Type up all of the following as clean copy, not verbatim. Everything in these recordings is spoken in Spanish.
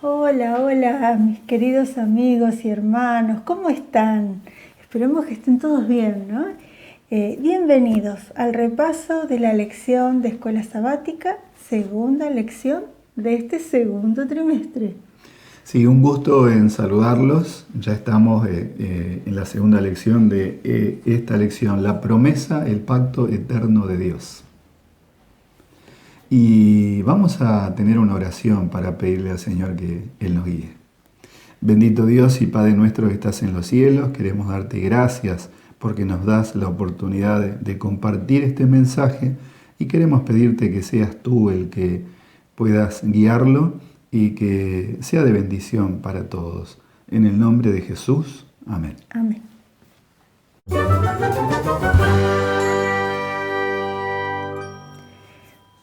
Hola, hola, mis queridos amigos y hermanos, ¿cómo están? Esperemos que estén todos bien, ¿no? Bienvenidos al repaso de la lección de Escuela Sabática, segunda lección de este segundo trimestre. Sí, un gusto en saludarlos. Ya estamos en la segunda lección de esta lección, la promesa, el pacto eterno de Dios. Y vamos a tener una oración para pedirle al Señor que Él nos guíe. Bendito Dios y Padre nuestro que estás en los cielos, queremos darte gracias porque nos das la oportunidad de compartir este mensaje y queremos pedirte que seas tú el que puedas guiarlo y que sea de bendición para todos. En el nombre de Jesús, amén. Amén.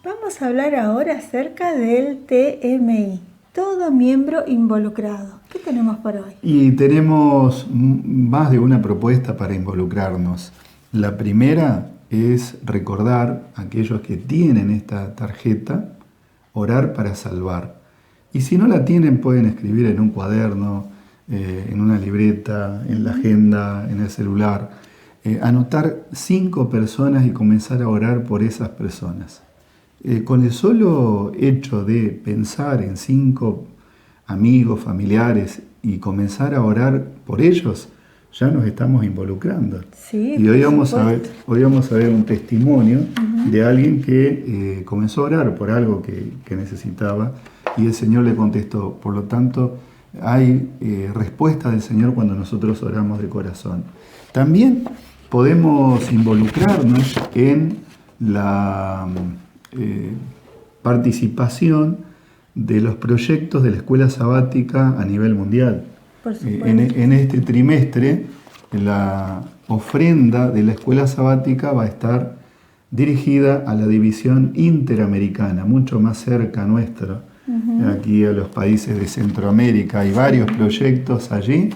Vamos a hablar ahora acerca del TMI, todo miembro involucrado. ¿Qué tenemos para hoy? Y tenemos más de una propuesta para involucrarnos. La primera es recordar a aquellos que tienen esta tarjeta, orar para salvar. Y si no la tienen, pueden escribir en un cuaderno, en una libreta, en la agenda, en el celular. Anotar 5 personas y comenzar a orar por esas personas. Con el solo hecho de pensar en 5 amigos, familiares y comenzar a orar por ellos, ya nos estamos involucrando. Sí, y hoy vamos a ver un testimonio de alguien que comenzó a orar por algo que necesitaba y el Señor le contestó. Por lo tanto, hay respuesta del Señor cuando nosotros oramos de corazón. También podemos involucrarnos en la participación de los proyectos de la Escuela Sabática a nivel mundial. Por supuesto. En este trimestre, la ofrenda de la Escuela Sabática va a estar dirigida a la división interamericana, mucho más cerca nuestro, aquí a los países de Centroamérica. Hay varios proyectos allí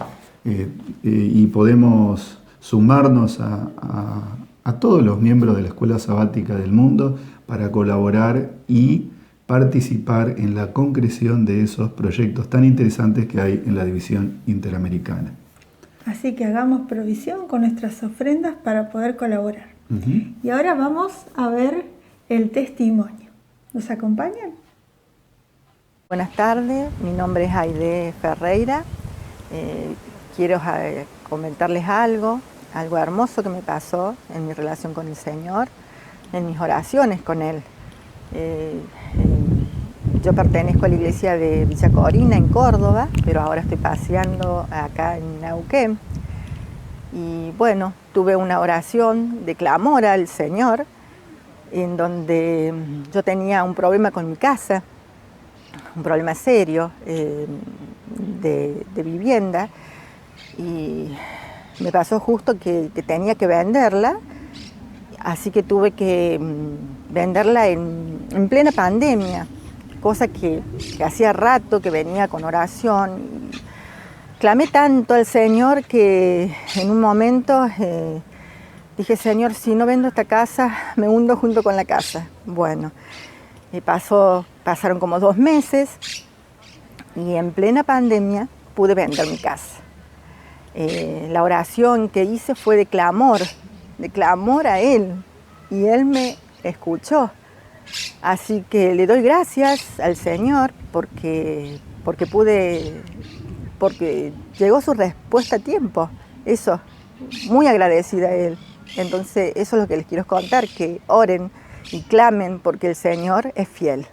y podemos sumarnos a todos los miembros de la Escuela Sabática del mundo para colaborar y participar en la concreción de esos proyectos tan interesantes que hay en la división interamericana. Así que hagamos provisión con nuestras ofrendas para poder colaborar. Y ahora vamos a ver el testimonio. ¿Nos acompañan? Buenas tardes, mi nombre es Aide Ferreira. Quiero comentarles algo hermoso que me pasó en mi relación con el Señor, en mis oraciones con Él. Yo pertenezco a la iglesia de Villa Corina en Córdoba, pero ahora estoy paseando acá en Neuquén. Y bueno, tuve una oración de clamor al Señor, en donde yo tenía un problema con mi casa, un problema serio de vivienda, y me pasó justo que tenía que venderla, así que tuve que venderla en plena pandemia, cosa que hacía rato que venía con oración. Clamé tanto al Señor que en un momento dije, Señor, si no vendo esta casa, me hundo junto con la casa. Bueno, pasaron como 2 meses y en plena pandemia pude vender mi casa. La oración que hice fue de clamor a Él, y Él me escuchó. Así que le doy gracias al Señor porque llegó su respuesta a tiempo. Eso, muy agradecida a Él. Entonces, eso es lo que les quiero contar, que oren y clamen porque el Señor es fiel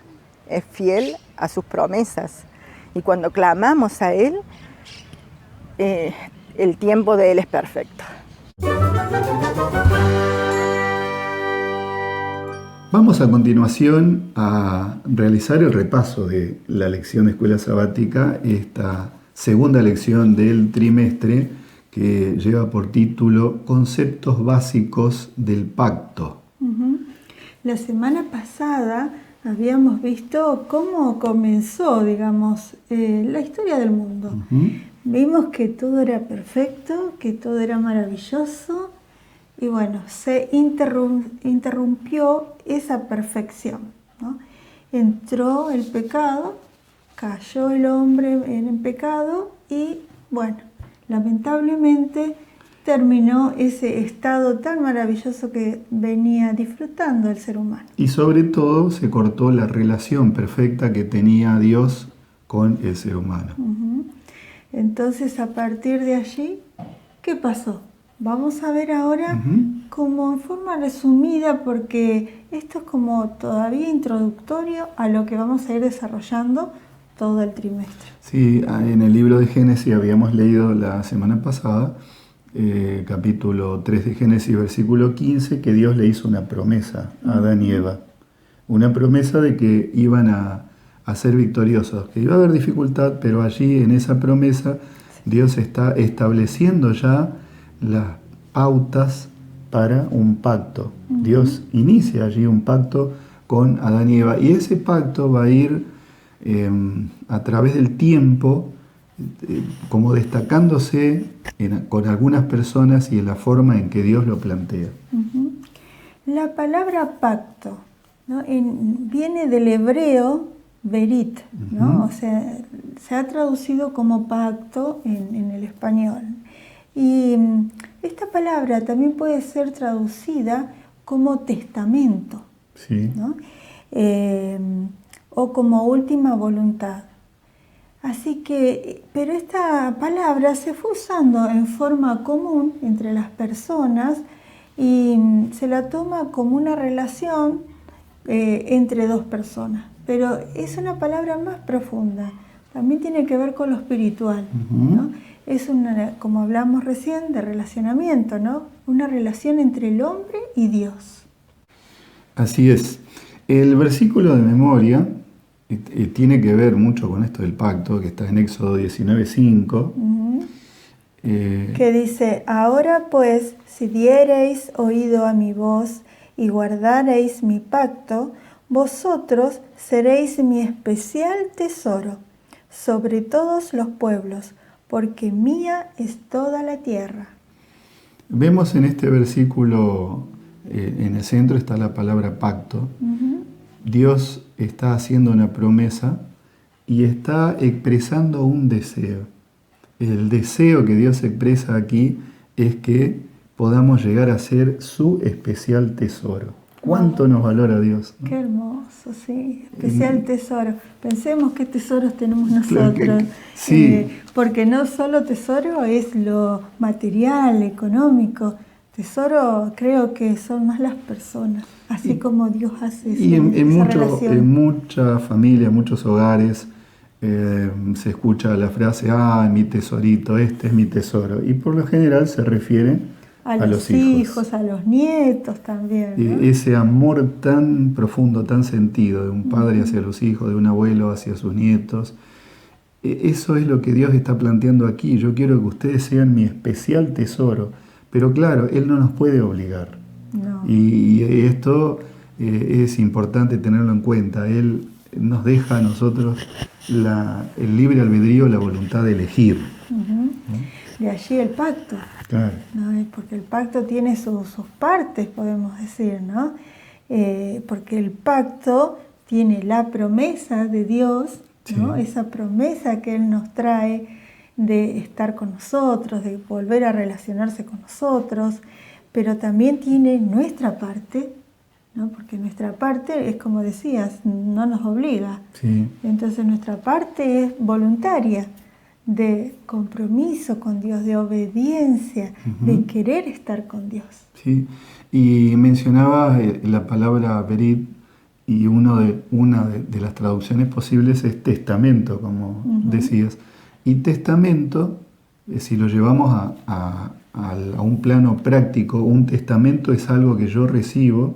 a sus promesas. Y cuando clamamos a Él, el tiempo de Él es perfecto. Vamos a continuación a realizar el repaso de la lección de Escuela Sabática, esta segunda lección del trimestre que lleva por título Conceptos básicos del pacto. La semana pasada habíamos visto cómo comenzó, digamos, la historia del mundo. Vimos que todo era perfecto, que todo era maravilloso, y bueno, se interrumpió esa perfección, ¿no? Entró el pecado, cayó el hombre en el pecado y bueno, lamentablemente terminó ese estado tan maravilloso que venía disfrutando el ser humano. Y sobre todo se cortó la relación perfecta que tenía Dios con el ser humano. Entonces, a partir de allí, ¿qué pasó? Vamos a ver ahora como en forma resumida, porque esto es como todavía introductorio a lo que vamos a ir desarrollando todo el trimestre. Sí, en el libro de Génesis habíamos leído la semana pasada, capítulo 3 de Génesis, versículo 15, que Dios le hizo una promesa a Adán y Eva. Una promesa de que iban a ser victoriosos, que iba a haber dificultad, pero allí en esa promesa Dios está estableciendo ya las pautas para un pacto. Dios inicia allí un pacto con Adán y Eva, y ese pacto va a ir a través del tiempo como destacándose con algunas personas y en la forma en que Dios lo plantea. La palabra pacto, ¿no? Viene del hebreo berit, ¿no? O sea, se ha traducido como pacto en el español. Y esta palabra también puede ser traducida como testamento, Sí. ¿no? O como última voluntad. Así que, pero esta palabra se fue usando en forma común entre las personas y se la toma como una relación entre dos personas. Pero es una palabra más profunda, también tiene que ver con lo espiritual, ¿no? Es una, como hablamos recién, de relacionamiento, ¿no? Una relación entre el hombre y Dios. Así es. El versículo de memoria tiene que ver mucho con esto del pacto, que está en Éxodo 19:5. Que dice, ahora pues, si diereis oído a mi voz y guardareis mi pacto, vosotros seréis mi especial tesoro sobre todos los pueblos, porque mía es toda la tierra. Vemos en este versículo, en el centro está la palabra pacto. Dios está haciendo una promesa y está expresando un deseo. El deseo que Dios expresa aquí es que podamos llegar a ser su especial tesoro. ¿Cuánto nos valora Dios, ¿no? Qué hermoso, sí, especial tesoro. Pensemos qué tesoros tenemos nosotros. Sí. Porque no solo tesoro es lo material, económico. Tesoro creo que son más las personas, así como Dios hace Y esa relación. en muchas familias, muchos hogares, se escucha la frase, mi tesorito, este es mi tesoro. Y por lo general se refiere a los hijos, a los nietos también, ¿no? Ese amor tan profundo, tan sentido de un padre hacia los hijos, de un abuelo hacia sus nietos. Eso es lo que Dios está planteando aquí. Yo quiero que ustedes sean mi especial tesoro. Pero claro, Él no nos puede obligar. No. Y esto es importante tenerlo en cuenta. Él nos deja a nosotros el libre albedrío, la voluntad de elegir. De allí el pacto. Claro. ¿No? Porque el pacto tiene sus partes, podemos decir, ¿no? Porque el pacto tiene la promesa de Dios, ¿no? Sí. Esa promesa que Él nos trae de estar con nosotros, de volver a relacionarse con nosotros, pero también tiene nuestra parte, ¿no? Porque nuestra parte es, como decías, no nos obliga. Sí. Entonces nuestra parte es voluntaria, de compromiso con Dios, de obediencia, de querer estar con Dios. Sí. Y mencionabas la palabra berit, y una de las traducciones posibles es testamento, como decías. Y testamento, si lo llevamos a un plano práctico, un testamento es algo que yo recibo,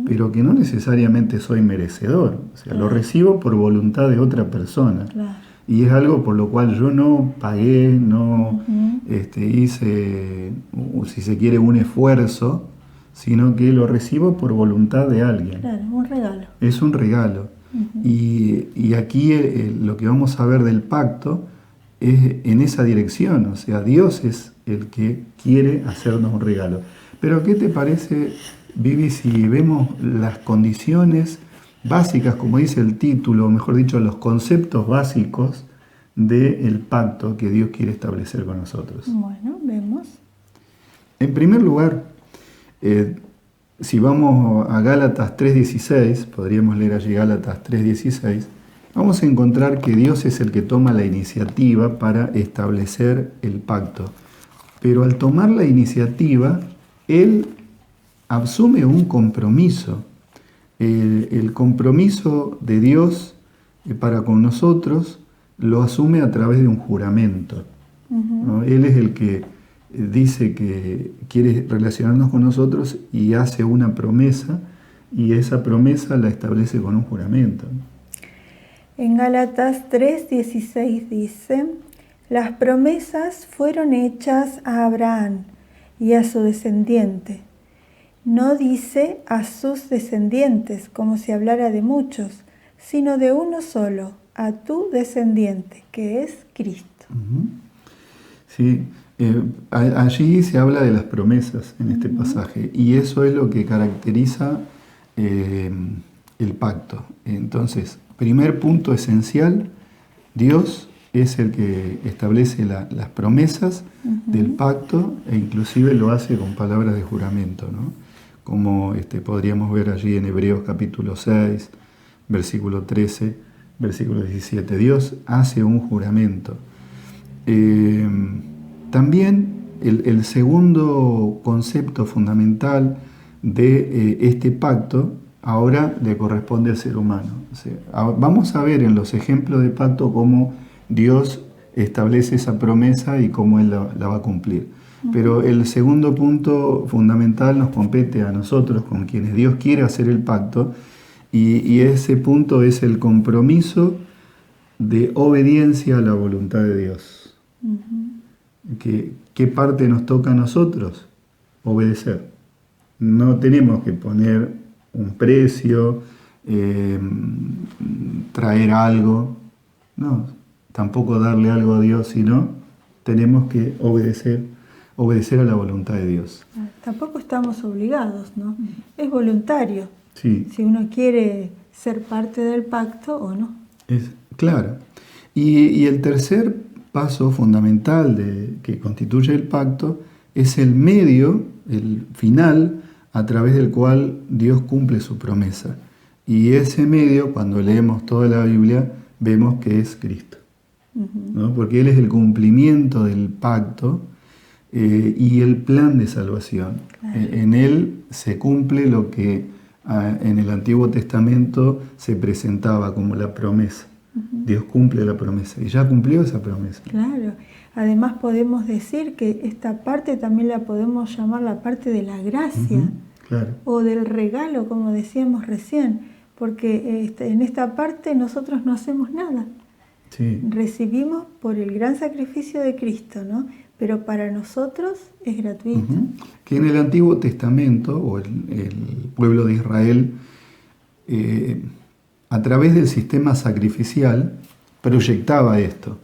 pero que no necesariamente soy merecedor. O sea, lo recibo por voluntad de otra persona. Claro. Y es algo por lo cual yo no pagué, no hice, si se quiere, un esfuerzo, sino que lo recibo por voluntad de alguien. Claro, un regalo. Es un regalo. Y aquí lo que vamos a ver del pacto es en esa dirección. O sea, Dios es el que quiere hacernos un regalo. Pero ¿qué te parece, Vivi, si vemos las condiciones básicas, como dice el título, o mejor dicho, los conceptos básicos del pacto que Dios quiere establecer con nosotros? Bueno, vemos. En primer lugar, si vamos a Gálatas 3:16, podríamos leer allí Gálatas 3:16, vamos a encontrar que Dios es el que toma la iniciativa para establecer el pacto. Pero al tomar la iniciativa, Él asume un compromiso. El compromiso de Dios para con nosotros lo asume a través de un juramento, ¿no? Él es el que dice que quiere relacionarnos con nosotros y hace una promesa, y esa promesa la establece con un juramento. En Gálatas 3:16 dice: las promesas fueron hechas a Abraham y a su descendiente. No dice a sus descendientes como si hablara de muchos, sino de uno solo, a tu descendiente, que es Cristo. Sí, allí se habla de las promesas en este pasaje, y eso es lo que caracteriza el pacto. Entonces, primer punto esencial, Dios es el que establece las promesas del pacto, e inclusive lo hace con palabras de juramento, ¿no? Como podríamos ver allí en Hebreos capítulo 6, versículo 13, versículo 17. Dios hace un juramento. También el segundo concepto fundamental de este pacto ahora le corresponde al ser humano. O sea, vamos a ver en los ejemplos de pacto cómo Dios establece esa promesa y cómo Él la va a cumplir. Pero el segundo punto fundamental nos compete a nosotros, con quienes Dios quiere hacer el pacto, y ese punto es el compromiso de obediencia a la voluntad de Dios. ¿Qué parte nos toca a nosotros? Obedecer. No tenemos que poner un precio, traer algo, no, tampoco darle algo a Dios, sino tenemos que obedecer a la voluntad de Dios. Tampoco estamos obligados, ¿no? Es voluntario. Sí. Si uno quiere ser parte del pacto o no. Es claro. Y el tercer paso fundamental que constituye el pacto es el medio, el final, a través del cual Dios cumple su promesa. Y ese medio, cuando leemos toda la Biblia, vemos que es Cristo, ¿no? Porque Él es el cumplimiento del pacto y el plan de salvación. Claro. En Él se cumple lo que en el Antiguo Testamento se presentaba como la promesa. Dios cumple la promesa y ya cumplió esa promesa. Claro. Además podemos decir que esta parte también la podemos llamar la parte de la gracia, claro, o del regalo, como decíamos recién, porque en esta parte nosotros no hacemos nada. Sí. Recibimos por el gran sacrificio de Cristo, ¿no? Pero para nosotros es gratuito. Que en el Antiguo Testamento, o el pueblo de Israel, a través del sistema sacrificial, proyectaba esto,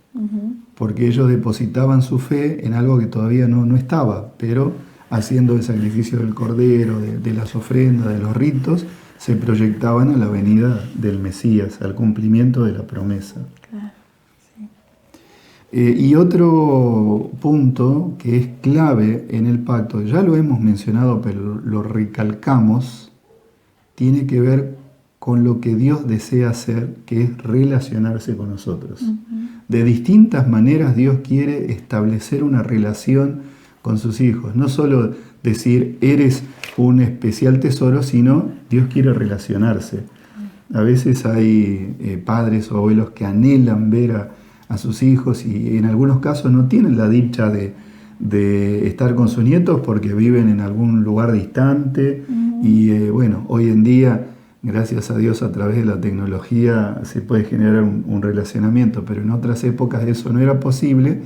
porque ellos depositaban su fe en algo que todavía no estaba, pero haciendo el sacrificio del cordero, de las ofrendas, de los ritos, se proyectaban a la venida del Mesías, al cumplimiento de la promesa. Claro, sí. Y otro punto que es clave en el pacto, ya lo hemos mencionado, pero lo recalcamos, tiene que ver con lo que Dios desea hacer, que es relacionarse con nosotros. De distintas maneras Dios quiere establecer una relación con sus hijos. No solo decir, eres un especial tesoro, sino Dios quiere relacionarse. A veces hay padres o abuelos que anhelan ver a sus hijos y en algunos casos no tienen la dicha de estar con sus nietos porque viven en algún lugar distante. Y bueno, hoy en día, gracias a Dios, a través de la tecnología se puede generar un relacionamiento, pero en otras épocas eso no era posible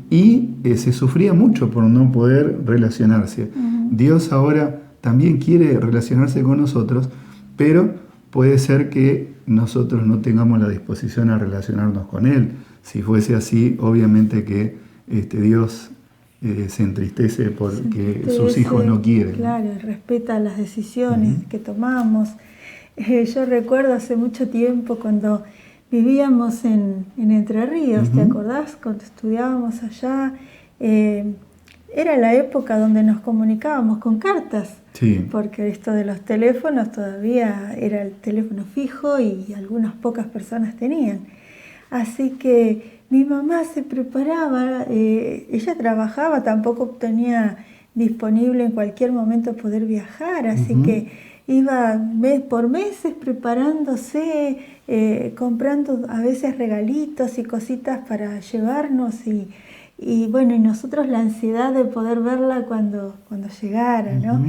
y se sufría mucho por no poder relacionarse. Dios ahora también quiere relacionarse con nosotros, pero puede ser que nosotros no tengamos la disposición a relacionarnos con Él. Si fuese así, obviamente que Dios se entristece porque sus hijos no quieren. Claro, respeta las decisiones que tomamos. Yo recuerdo hace mucho tiempo cuando vivíamos en Entre Ríos, ¿te acordás? Cuando estudiábamos allá, era la época donde nos comunicábamos con cartas, porque esto de los teléfonos todavía era el teléfono fijo y algunas pocas personas tenían. Así que mi mamá se preparaba, ella trabajaba, tampoco tenía disponible en cualquier momento poder viajar, así que iba mes por meses preparándose, comprando a veces regalitos y cositas para llevarnos y bueno, y nosotros la ansiedad de poder verla cuando llegara, ¿no?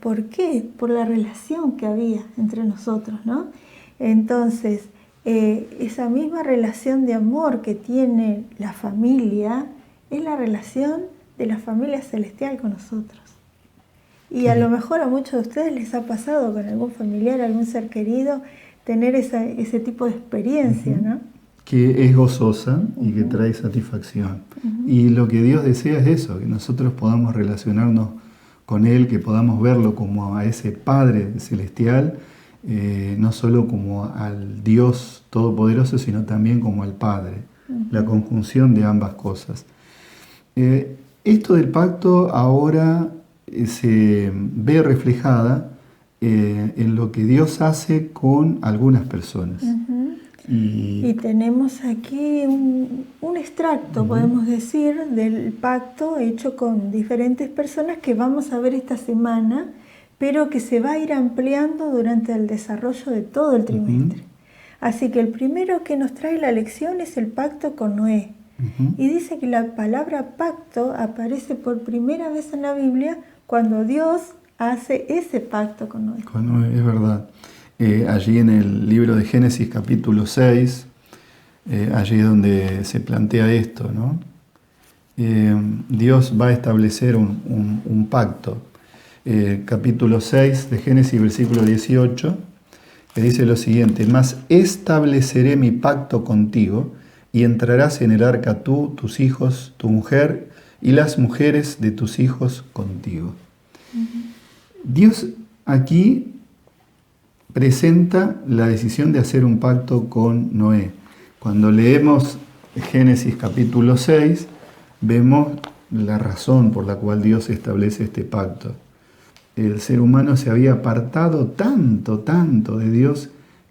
¿Por qué? Por la relación que había entre nosotros, ¿no? Entonces, esa misma relación de amor que tiene la familia es la relación de la familia celestial con nosotros. Y a lo mejor a muchos de ustedes les ha pasado con algún familiar, algún ser querido, tener ese tipo de experiencia, ¿no? Que es gozosa y que trae satisfacción. Y lo que Dios desea es eso, que nosotros podamos relacionarnos con Él, que podamos verlo como a ese Padre celestial, no solo como al Dios Todopoderoso, sino también como al Padre, la conjunción de ambas cosas. Esto del pacto ahora se ve reflejada en lo que Dios hace con algunas personas. Y tenemos aquí un extracto, podemos decir, del pacto hecho con diferentes personas que vamos a ver esta semana, pero que se va a ir ampliando durante el desarrollo de todo el trimestre. Así que el primero que nos trae la lección es el pacto con Noé. Y dice que la palabra pacto aparece por primera vez en la Biblia cuando Dios hace ese pacto con Noé. Con Noé, es verdad. Allí en el libro de Génesis capítulo 6, allí es donde se plantea esto, ¿no? Dios va a establecer un pacto. Capítulo 6 de Génesis, versículo 18, que dice lo siguiente: «Mas estableceré mi pacto contigo, y entrarás en el arca tú, tus hijos, tu mujer, y las mujeres de tus hijos contigo». Dios aquí presenta la decisión de hacer un pacto con Noé. Cuando leemos Génesis capítulo 6, vemos la razón por la cual Dios establece este pacto. El ser humano se había apartado tanto de Dios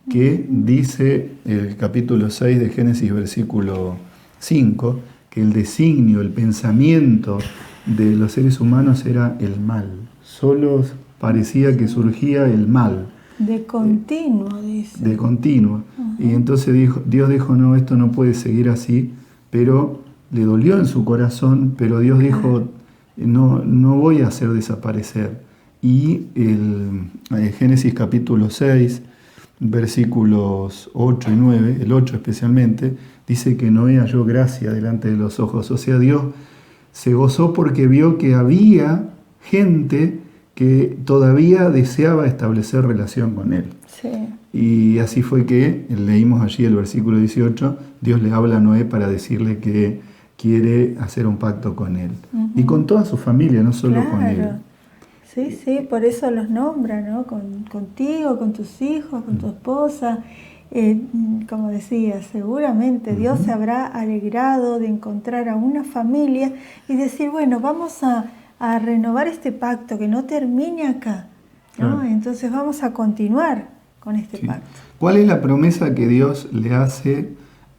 que dice el capítulo 6 de Génesis, versículo 5, que el designio, el pensamiento de los seres humanos era el mal. Solo parecía que surgía el mal. De continuo, dice. De continuo. Y entonces Dios dijo, no, esto no puede seguir así, pero le dolió en su corazón, pero Dios dijo, no voy a hacer desaparecer. Y el Génesis capítulo 6, versículos 8 y 9, el 8 especialmente, dice que Noé halló gracia delante de los ojos. O sea, Dios se gozó porque vio que había gente que todavía deseaba establecer relación con Él. Sí. Y así fue que leímos allí el versículo 18, Dios le habla a Noé para decirle que quiere hacer un pacto con Él. Y con toda su familia, no solo con Él. Sí, por eso los nombra, ¿no? Contigo, con tus hijos, con tu esposa. Como decía, seguramente Dios se habrá alegrado de encontrar a una familia y decir, bueno, vamos a renovar este pacto, que no termine acá, ¿no? Entonces vamos a continuar con este pacto. ¿Cuál es la promesa que Dios le hace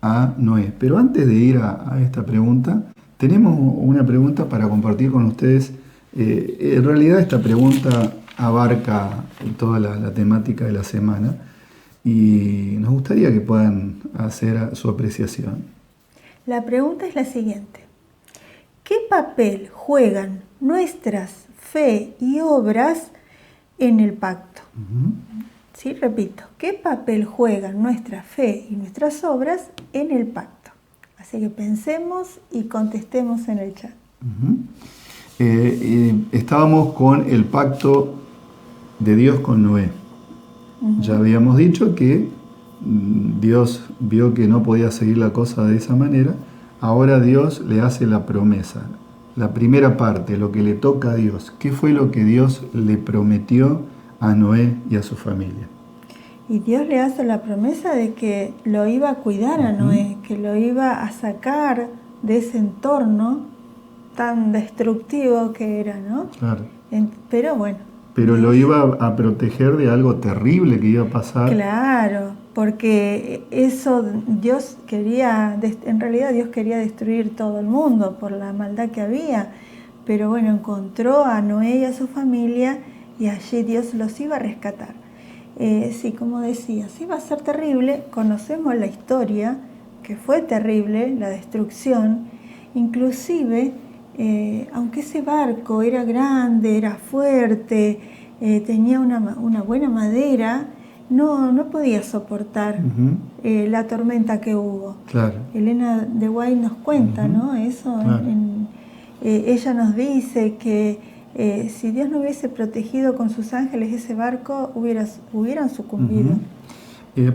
a Noé? Pero antes de ir a esta pregunta, tenemos una pregunta para compartir con ustedes. En realidad esta pregunta abarca toda la temática de la semana y nos gustaría que puedan hacer su apreciación. La pregunta es la siguiente: ¿qué papel juegan nuestras fe y obras en el pacto? Sí, repito, ¿qué papel juegan nuestra fe y nuestras obras en el pacto? Así que pensemos y contestemos en el chat. Estábamos con el pacto de Dios con Noé. Ya habíamos dicho que Dios vio que no podía seguir la cosa de esa manera. Ahora Dios le hace la promesa. la primera parte, lo que le toca a Dios, ¿qué fue lo que Dios le prometió a Noé y a su familia? Y Dios le hace la promesa de que lo iba a cuidar a Noé, que lo iba a sacar de ese entorno tan destructivo que era, ¿no? Claro. Pero bueno. Pero lo iba a proteger de algo terrible que iba a pasar. Claro, porque eso Dios quería, en realidad Dios quería destruir todo el mundo por la maldad que había, pero bueno, encontró a Noé y a su familia y allí Dios los iba a rescatar. Sí, como decías, iba a ser terrible, conocemos la historia, que fue terrible, la destrucción, inclusive, aunque ese barco era grande, era fuerte, tenía una buena madera, no podía soportar la tormenta que hubo. Claro. Elena de White nos cuenta, ¿no? Eso, claro. Ella nos dice que si Dios no hubiese protegido con sus ángeles ese barco, hubieran sucumbido.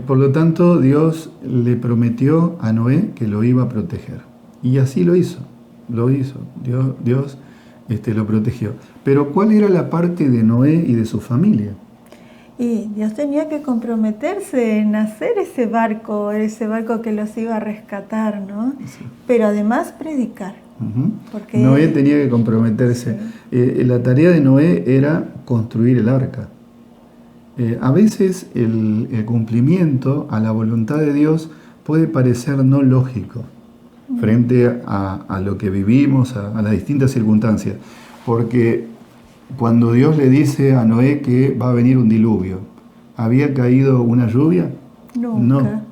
Por lo tanto, Dios le prometió a Noé que lo iba a proteger. Y así lo hizo. Dios lo protegió. Pero ¿cuál era la parte de Noé y de su familia? Y Dios tenía que comprometerse en hacer ese barco que los iba a rescatar, ¿no? Sí. Pero además predicar. Porque Noé tenía que comprometerse. Sí. La tarea de Noé era construir el arca. A veces el cumplimiento a la voluntad de Dios puede parecer no lógico frente a lo que vivimos, a las distintas circunstancias. Porque cuando Dios le dice a Noé que va a venir un diluvio, ¿había caído una lluvia? Nunca.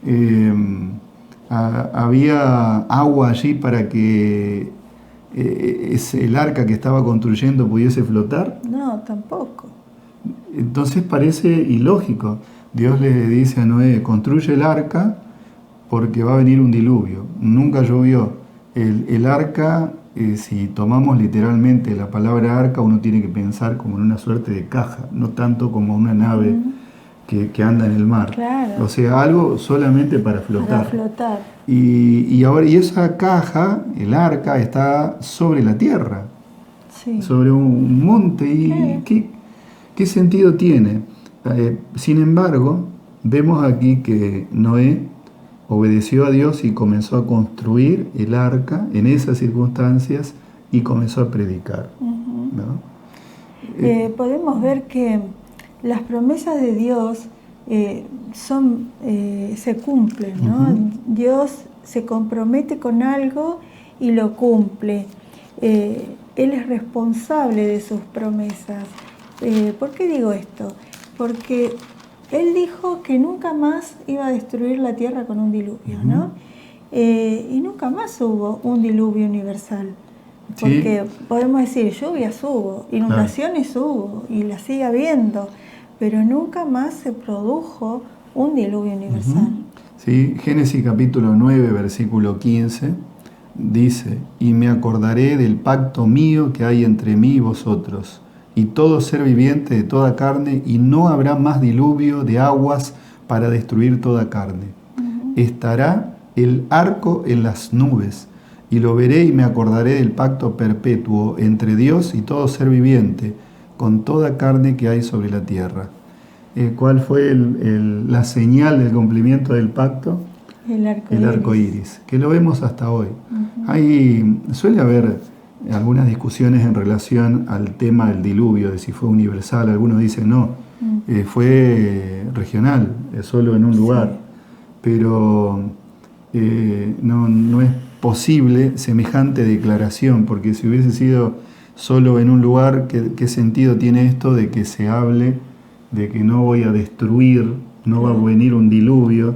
No. ¿Había agua allí para que el arca que estaba construyendo pudiese flotar? No, tampoco. Entonces parece ilógico. Dios le dice a Noé, construye el arca porque va a venir un diluvio. Nunca llovió. El arca, si tomamos literalmente la palabra arca, uno tiene que pensar como en una suerte de caja, no tanto como una nave que anda en el mar. Claro. O sea, algo solamente para flotar. Para flotar. Y esa caja, el arca, está sobre la tierra, sí. Sobre un monte. ¿Y qué sentido tiene? Sin embargo, vemos aquí que Noé obedeció a Dios y comenzó a construir el arca en esas circunstancias y comenzó a predicar. ¿No? Podemos ver que las promesas de Dios se cumplen, ¿no? Dios se compromete con algo y lo cumple. Él es responsable de sus promesas. ¿Por qué digo esto? Porque Él dijo que nunca más iba a destruir la tierra con un diluvio, ¿no? Y nunca más hubo un diluvio universal. Porque podemos decir, lluvias hubo, inundaciones hubo, y las sigue habiendo, pero nunca más se produjo un diluvio universal. Sí, Génesis capítulo 9, versículo 15, dice, y me acordaré del pacto mío que hay entre mí y vosotros, y todo ser viviente de toda carne, y no habrá más diluvio de aguas para destruir toda carne. Estará el arco en las nubes, y lo veré y me acordaré del pacto perpetuo entre Dios y todo ser viviente, con toda carne que hay sobre la tierra. ¿Cuál fue la señal del cumplimiento del pacto? El arco iris, que lo vemos hasta hoy. Suele haber algunas discusiones en relación al tema del diluvio, de si fue universal. Algunos dicen no, fue regional, solo en un lugar. Pero no es posible semejante declaración, porque si hubiese sido solo en un lugar, ¿qué sentido tiene esto de que se hable de que no voy a destruir, no va a venir un diluvio?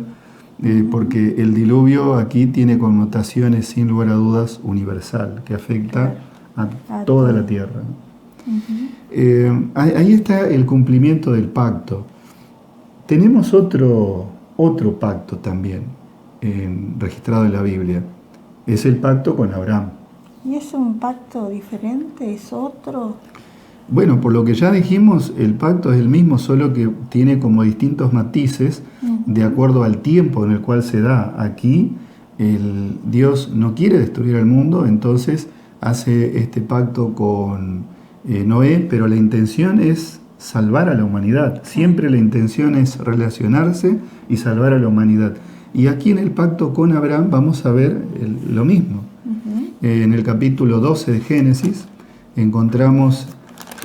Porque el diluvio aquí tiene connotaciones sin lugar a dudas universal, que afecta a toda la tierra. Ahí está el cumplimiento del pacto. Tenemos otro pacto también registrado en la Biblia. Es el pacto con Abraham. ¿Y es un pacto diferente? ¿Es otro? Bueno, por lo que ya dijimos, el pacto es el mismo, solo que tiene como distintos matices de acuerdo al tiempo en el cual se da. Aquí Dios no quiere destruir al mundo, entonces hace este pacto con Noé, pero la intención es salvar a la humanidad. Siempre la intención es relacionarse y salvar a la humanidad. Y aquí en el pacto con Abraham vamos a ver lo mismo. En el capítulo 12 de Génesis encontramos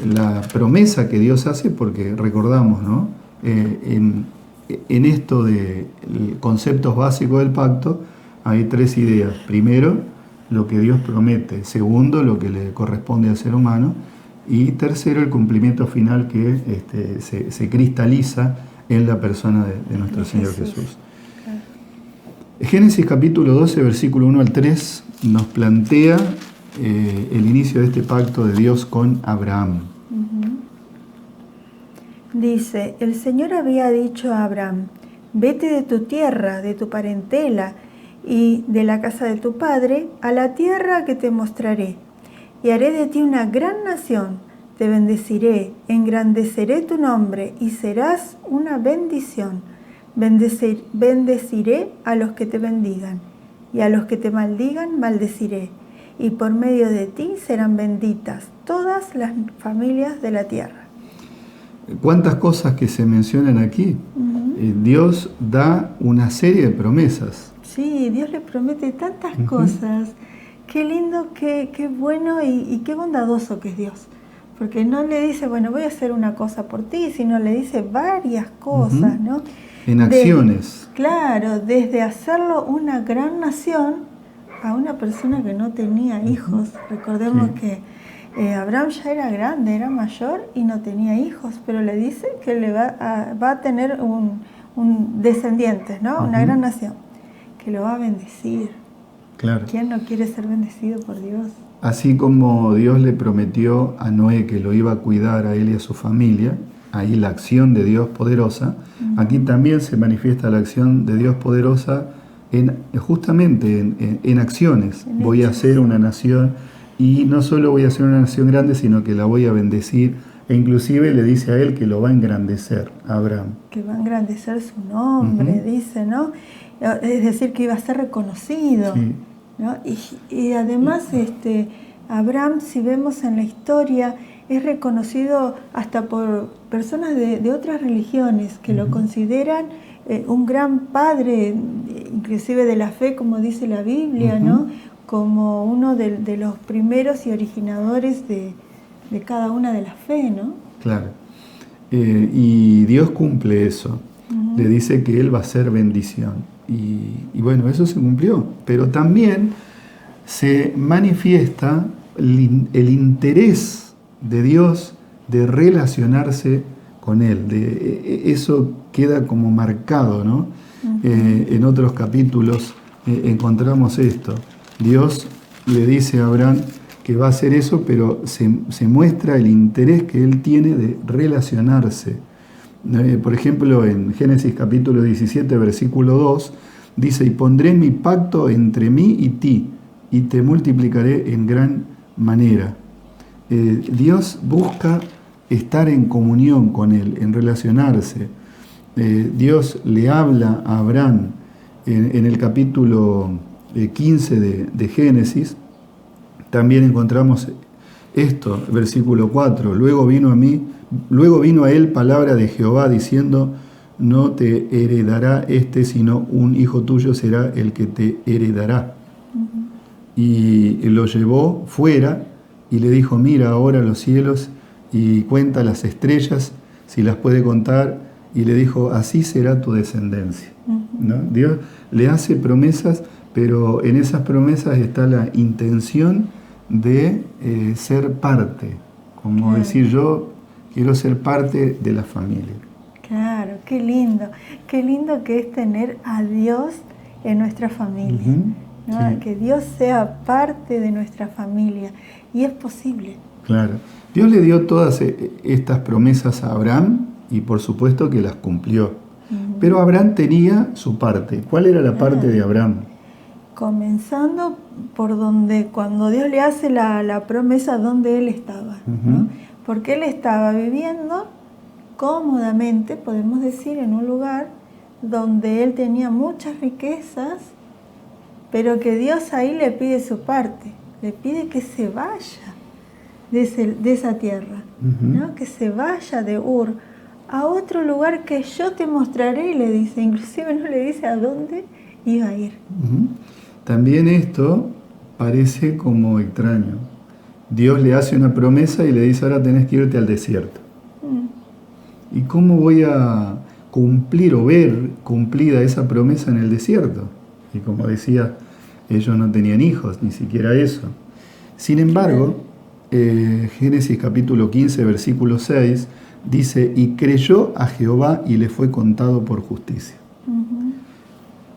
la promesa que Dios hace, porque recordamos, ¿no? En esto de conceptos básicos del pacto hay tres ideas. Primero, lo que Dios promete. Segundo, lo que le corresponde al ser humano. Y tercero, el cumplimiento final que se cristaliza en la persona de nuestro Señor Jesús. Claro. Génesis capítulo 12, versículo 1 al 3, nos plantea el inicio de este pacto de Dios con Abraham. Dice, el Señor había dicho a Abraham, vete de tu tierra, de tu parentela y de la casa de tu padre, a la tierra que te mostraré. Y haré de ti una gran nación, te bendeciré, engrandeceré tu nombre y serás una bendición. Bendeciré a los que te bendigan y a los que te maldigan maldeciré. Y por medio de ti serán benditas todas las familias de la tierra. ¿Cuántas cosas que se mencionan aquí? Dios da una serie de promesas. Sí, Dios le promete tantas cosas. Qué lindo, qué bueno y qué bondadoso que es Dios. Porque no le dice, bueno, voy a hacer una cosa por ti, sino le dice varias cosas, ¿no? En acciones. Claro, desde hacerlo una gran nación a una persona que no tenía hijos. Recordemos que Abraham ya era grande, era mayor y no tenía hijos, pero le dice que le va a tener un descendiente, ¿no? Una gran nación, que lo va a bendecir. Claro. ¿Quién no quiere ser bendecido por Dios? Así como Dios le prometió a Noé que lo iba a cuidar a él y a su familia, ahí la acción de Dios poderosa, aquí también se manifiesta la acción de Dios poderosa justamente en acciones. Voy a hacer una nación, y no solo voy a hacer una nación grande, sino que la voy a bendecir, e inclusive le dice a él que lo va a engrandecer, a Abraham. Que va a engrandecer su nombre, dice, ¿no? Es decir, que iba a ser reconocido. Sí. ¿No? Y además Abraham, si vemos en la historia, es reconocido hasta por personas de otras religiones que lo consideran un gran padre, inclusive de la fe, como dice la Biblia, ¿no? Como uno de los primeros y originadores de cada una de las fe, ¿no? Claro. Y Dios cumple eso. Le dice que Él va a ser bendición. Y bueno, eso se cumplió. Pero también se manifiesta el interés de Dios de relacionarse con Él. Eso queda como marcado, ¿no? En otros capítulos encontramos esto. Dios le dice a Abraham que va a hacer eso, pero se muestra el interés que Él tiene de relacionarse. Por ejemplo, en Génesis capítulo 17, versículo 2, dice, y pondré mi pacto entre mí y ti, y te multiplicaré en gran manera. Dios busca estar en comunión con Él, en relacionarse. Dios le habla a Abraham en el capítulo 15 de Génesis. También encontramos esto, versículo 4, luego vino a él palabra de Jehová diciendo, no te heredará sino un hijo tuyo será el que te heredará. Y lo llevó fuera y le dijo, mira ahora los cielos y cuenta las estrellas, si las puede contar, y le dijo, así será tu descendencia. ¿No? Dios le hace promesas, pero en esas promesas está la intención de ser parte, como decir, yo quiero ser parte de la familia. Claro, qué lindo que es tener a Dios en nuestra familia, ¿no? Sí. Que Dios sea parte de nuestra familia, y es posible. Claro, Dios le dio todas estas promesas a Abraham y por supuesto que las cumplió, pero Abraham tenía su parte. ¿Cuál era la parte de Abraham? Comenzando por donde, cuando Dios le hace la promesa, donde él estaba, ¿no? Porque él estaba viviendo cómodamente, podemos decir, en un lugar donde él tenía muchas riquezas, pero que Dios ahí le pide su parte. le pide que se vaya de esa tierra, ¿no? Que se vaya de Ur a otro lugar que yo te mostraré, le dice, inclusive no le dice a dónde iba a ir. También esto parece como extraño. Dios le hace una promesa y le dice, ahora tenés que irte al desierto. ¿Y cómo voy a cumplir o ver cumplida esa promesa en el desierto? Y como decía, ellos no tenían hijos, ni siquiera eso. Sin embargo, Génesis capítulo 15, versículo 6, dice, y creyó a Jehová y le fue contado por justicia.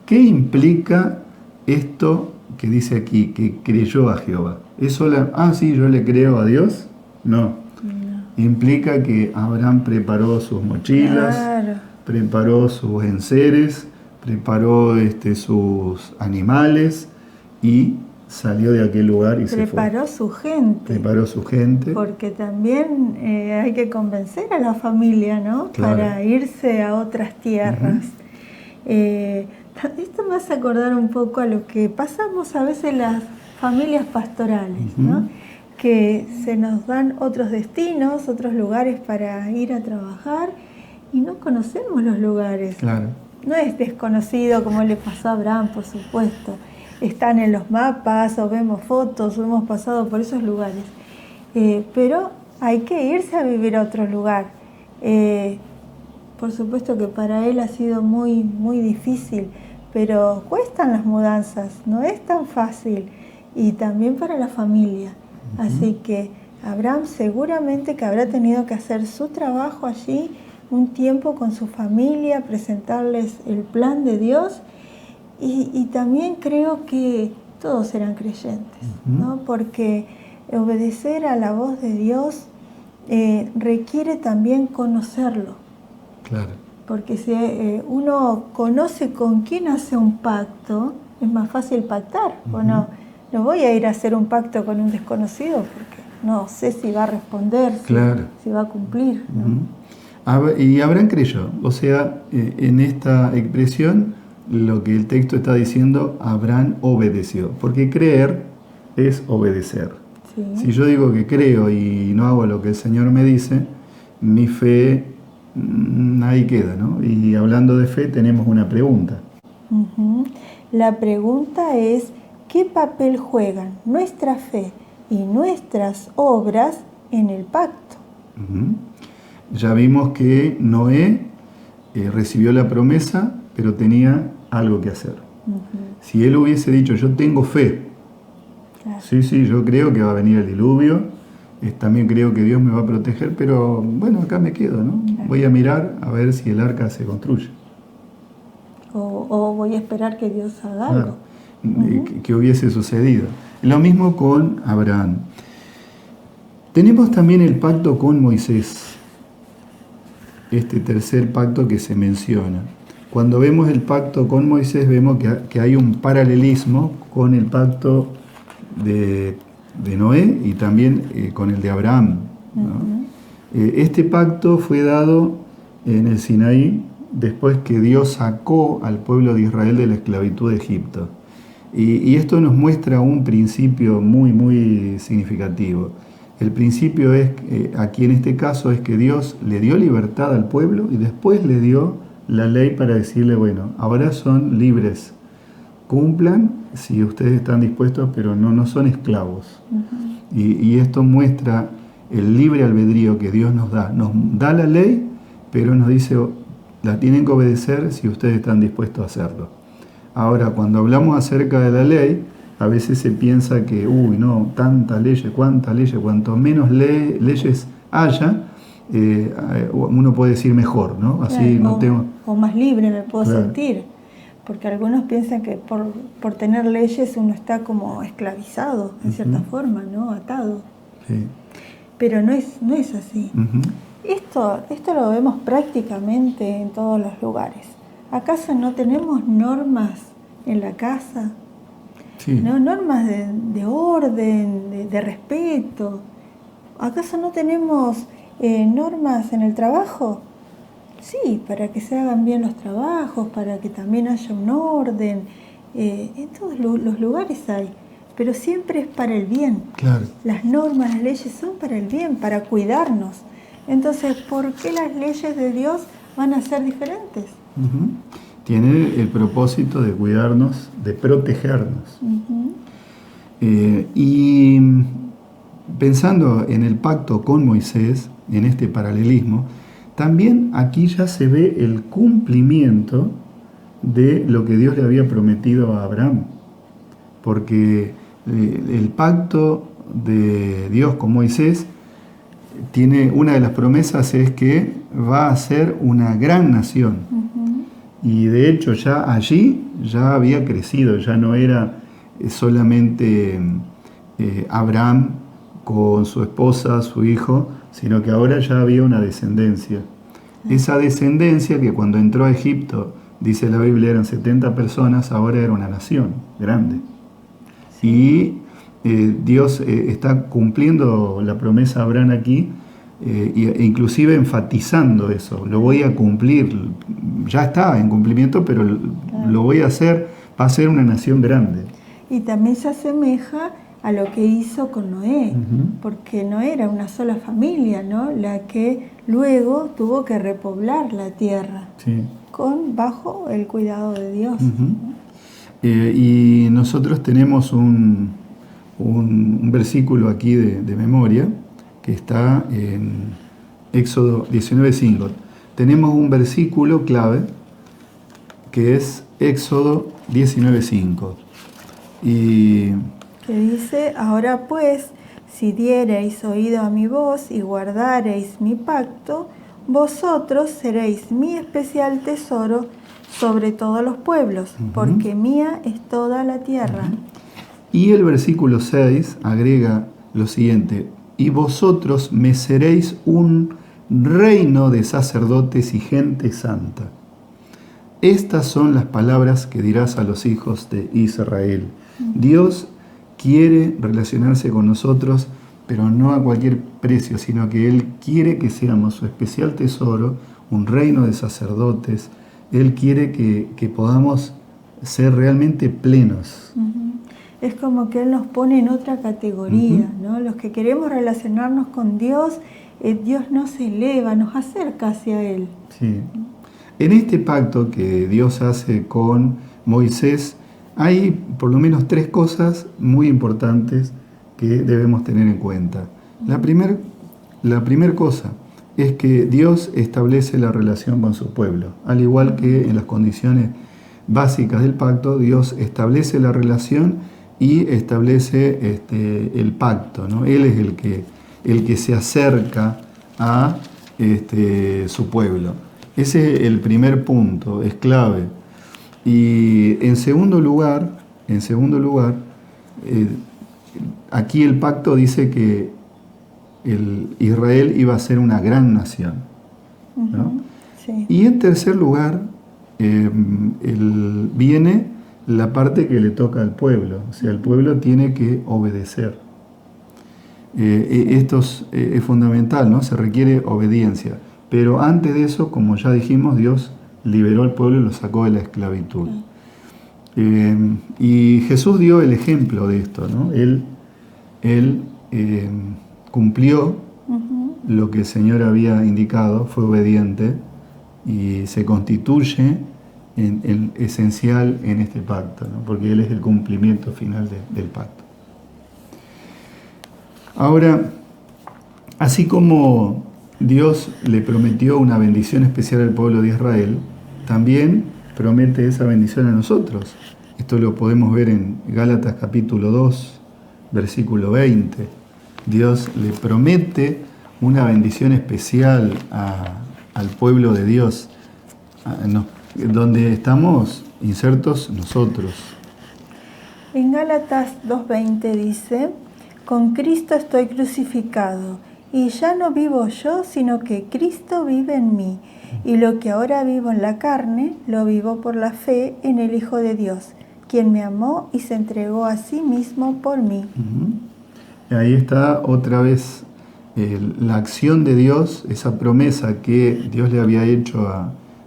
¿Qué implica esto que dice aquí, que creyó a Jehová? ¿Es solo, sí, yo le creo a Dios? No. Implica que Abraham preparó sus mochilas, claro, preparó sus enseres, preparó sus animales y salió de aquel lugar y se fue. Preparó su gente. Preparó su gente. Porque también hay que convencer a la familia, ¿no? Claro. Para irse a otras tierras. Esto me hace acordar un poco a lo que pasamos a veces las familias pastorales, ¿no? Que se nos dan otros destinos, otros lugares para ir a trabajar y no conocemos los lugares. Claro. No es desconocido como le pasó a Abraham, por supuesto. Están en los mapas o vemos fotos o hemos pasado por esos lugares. Pero hay que irse a vivir a otro lugar. Por supuesto que para él ha sido muy, muy difícil, pero cuestan las mudanzas, no es tan fácil. Y también para la familia. Así que Abraham seguramente que habrá tenido que hacer su trabajo allí, un tiempo con su familia, presentarles el plan de Dios y también creo que todos eran creyentes, ¿no? Porque obedecer a la voz de Dios requiere también conocerlo. Claro. Porque si uno conoce con quién hace un pacto, es más fácil pactar, ¿o no? No voy a ir a hacer un pacto con un desconocido porque no sé si va a responder, claro, si va a cumplir, ¿no? Y Abraham creyó, o sea, en esta expresión lo que el texto está diciendo, Abraham obedeció, porque creer es obedecer. Sí. Si yo digo que creo y no hago lo que el Señor me dice, mi fe ahí queda, ¿no? Y hablando de fe tenemos una pregunta. La pregunta es, ¿qué papel juegan nuestra fe y nuestras obras en el pacto? Ya vimos que Noé recibió la promesa, pero tenía algo que hacer. Si él hubiese dicho, yo tengo fe, claro, sí, yo creo que va a venir el diluvio, también creo que Dios me va a proteger, pero bueno, acá me quedo, ¿no? Claro. Voy a mirar a ver si el arca se construye. O voy a esperar que Dios haga algo. Que hubiese sucedido. Lo mismo con Abraham. Tenemos también el pacto con Moisés, este tercer pacto que se menciona. Cuando vemos el pacto con Moisés vemos que hay un paralelismo con el pacto de Noé y también con el de Abraham, ¿no? Este pacto fue dado en el Sinaí después que Dios sacó al pueblo de Israel de la esclavitud de Egipto. Y esto nos muestra un principio muy, muy significativo. El principio es, aquí en este caso, es que Dios le dio libertad al pueblo y después le dio la ley para decirle, bueno, ahora son libres, cumplan si ustedes están dispuestos, pero no son esclavos. Y esto muestra el libre albedrío que Dios nos da la ley, pero nos dice, la tienen que obedecer si ustedes están dispuestos a hacerlo. Ahora, cuando hablamos acerca de la ley, a veces se piensa que, tantas leyes, cuántas leyes, cuanto menos leyes haya, uno puede decir mejor, ¿no? Así claro, o más libre me puedo sentir, porque algunos piensan que por tener leyes uno está como esclavizado, en cierta forma, ¿no? Atado. Sí. Pero no es así. Esto lo vemos prácticamente en todos los lugares. ¿Acaso no tenemos normas en la casa? Sí. ¿No? Normas de orden, de respeto. ¿Acaso no tenemos normas en el trabajo? Sí, para que se hagan bien los trabajos, para que también haya un orden. En todos los lugares hay. pero siempre es para el bien. Claro. Las normas, las leyes son para el bien, para cuidarnos. Entonces, ¿por qué las leyes de Dios van a ser diferentes? Uh-huh. Tiene el propósito de cuidarnos, de protegernos. Uh-huh. Y pensando en el pacto con Moisés, en este paralelismo, también aquí ya se ve el cumplimiento de lo que Dios le había prometido a Abraham. Porque el pacto de Dios con Moisés tiene una de las promesas es que va a ser una gran nación. Uh-huh. Y de hecho ya allí ya había crecido, ya no era solamente Abraham con su esposa, su hijo, sino que ahora ya había una descendencia. Esa descendencia que cuando entró a Egipto, dice la Biblia, eran 70 personas, ahora era una nación grande. Y Dios está cumpliendo la promesa a Abraham aquí, e inclusive enfatizando eso. Lo voy a cumplir, ya está en cumplimiento, pero lo voy a hacer, va a ser una nación grande. Y también se asemeja a lo que hizo con Noé, uh-huh. Porque no era una sola familia, ¿no? La que luego tuvo que repoblar la tierra, sí. Bajo el cuidado de Dios. Uh-huh. Y nosotros tenemos un versículo aquí de memoria que está en Éxodo 19:5. Tenemos un versículo clave que es Éxodo 19:5. Y que dice: ahora pues, si diereis oído a mi voz y guardareis mi pacto, vosotros seréis mi especial tesoro sobre todos los pueblos, uh-huh. Porque mía es toda la tierra. Uh-huh. Y el versículo 6 agrega lo siguiente: y vosotros me seréis un reino de sacerdotes y gente santa. Estas son las palabras que dirás a los hijos de Israel. Uh-huh. Dios quiere relacionarse con nosotros, pero no a cualquier precio, sino que Él quiere que seamos su especial tesoro, un reino de sacerdotes. Él quiere que podamos ser realmente plenos. Uh-huh. Es como que Él nos pone en otra categoría, uh-huh. ¿no? Los que queremos relacionarnos con Dios, Dios nos eleva, nos acerca hacia Él. Sí. En este pacto que Dios hace con Moisés, hay por lo menos 3 cosas muy importantes que debemos tener en cuenta. La primer cosa es que Dios establece la relación con su pueblo. Al igual que en las condiciones básicas del pacto, Dios establece la relación y establece el pacto, ¿no? Él es el que se acerca a su pueblo. Ese es el primer punto, es clave. Y en segundo lugar, aquí el pacto dice que Israel iba a ser una gran nación, ¿no? Uh-huh. Sí. Y en tercer lugar, viene la parte que le toca al pueblo, o sea, el pueblo tiene que obedecer. Esto es fundamental, ¿no? Se requiere obediencia. Pero antes de eso, como ya dijimos, Dios liberó al pueblo y lo sacó de la esclavitud. Y Jesús dio el ejemplo de esto, ¿no? Él cumplió uh-huh. lo que el Señor había indicado, fue obediente y se constituye en esencial en este pacto, ¿no? Porque Él es el cumplimiento final del pacto. Ahora, así como Dios le prometió una bendición especial al pueblo de Israel, también promete esa bendición a nosotros. Esto lo podemos ver en Gálatas capítulo 2, versículo 20. Dios le promete una bendición especial al pueblo de Dios, donde estamos insertos nosotros. En Gálatas 2:20 dice: con Cristo estoy crucificado, y ya no vivo yo, sino que Cristo vive en mí. Y lo que ahora vivo en la carne, lo vivo por la fe en el Hijo de Dios, quien me amó y se entregó a sí mismo por mí. Uh-huh. Ahí está otra vez la acción de Dios, esa promesa que Dios le había hecho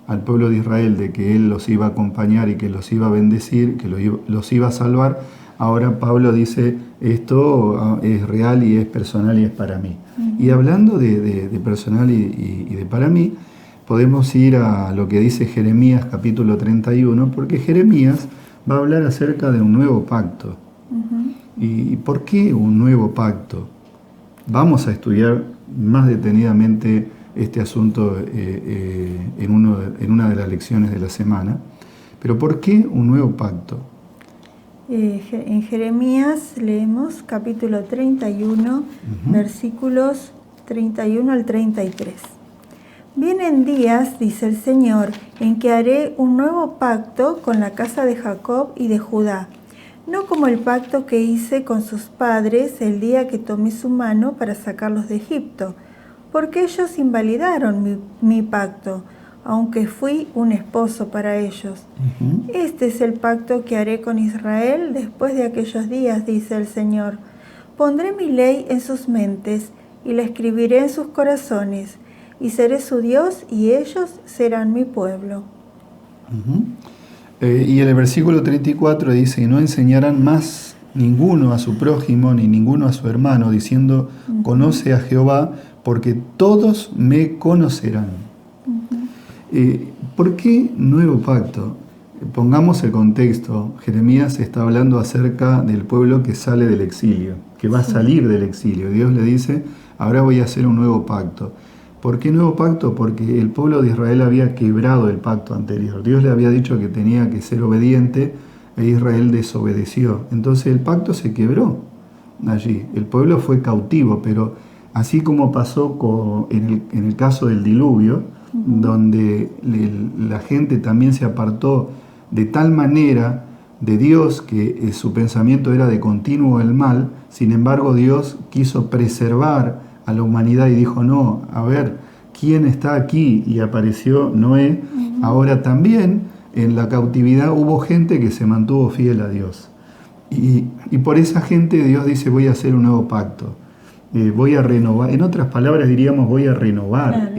al pueblo de Israel de que Él los iba a acompañar y que los iba a bendecir, que los iba a salvar. ahora Pablo dice, esto es real y es personal y es para mí. Y hablando de personal y de para mí, podemos ir a lo que dice Jeremías capítulo 31, porque Jeremías va a hablar acerca de un nuevo pacto. ¿Y por qué un nuevo pacto? Vamos a estudiar más detenidamente este asunto en una de las lecciones de la semana. Pero ¿por qué un nuevo pacto? En Jeremías leemos capítulo 31, versículos 31 al 33. Vienen días, dice el Señor, en que haré un nuevo pacto con la casa de Jacob y de Judá, no como el pacto que hice con sus padres el día que tomé su mano para sacarlos de Egipto, porque ellos invalidaron mi pacto, aunque fui un esposo para ellos. Este es el pacto que haré con Israel después de aquellos días, dice el Señor. Pondré mi ley en sus mentes y la escribiré en sus corazones, y seré su Dios y ellos serán mi pueblo. Y en el versículo 34 dice, no enseñarán más ninguno a su prójimo ni ninguno a su hermano, diciendo, conoce a Jehová, porque todos me conocerán. ¿Por qué nuevo pacto? Pongamos el contexto. Jeremías está hablando acerca del pueblo que sale del exilio, que va a salir del exilio. Dios le dice, ahora voy a hacer un nuevo pacto. ¿Por qué nuevo pacto? Porque el pueblo de Israel había quebrado el pacto anterior. Dios le había dicho que tenía que ser obediente e Israel desobedeció. Entonces el pacto se quebró allí. El pueblo fue cautivo, pero así como pasó en el caso del diluvio, donde la gente también se apartó de tal manera de Dios que su pensamiento era de continuo el mal. Sin embargo, Dios quiso preservar a la humanidad y dijo, no, a ver, ¿quién está aquí? Y apareció Noé. Ahora también en la cautividad hubo gente que se mantuvo fiel a Dios. Y por esa gente Dios dice, voy a hacer un nuevo pacto. Voy a renovar, en otras palabras diríamos, voy a renovar.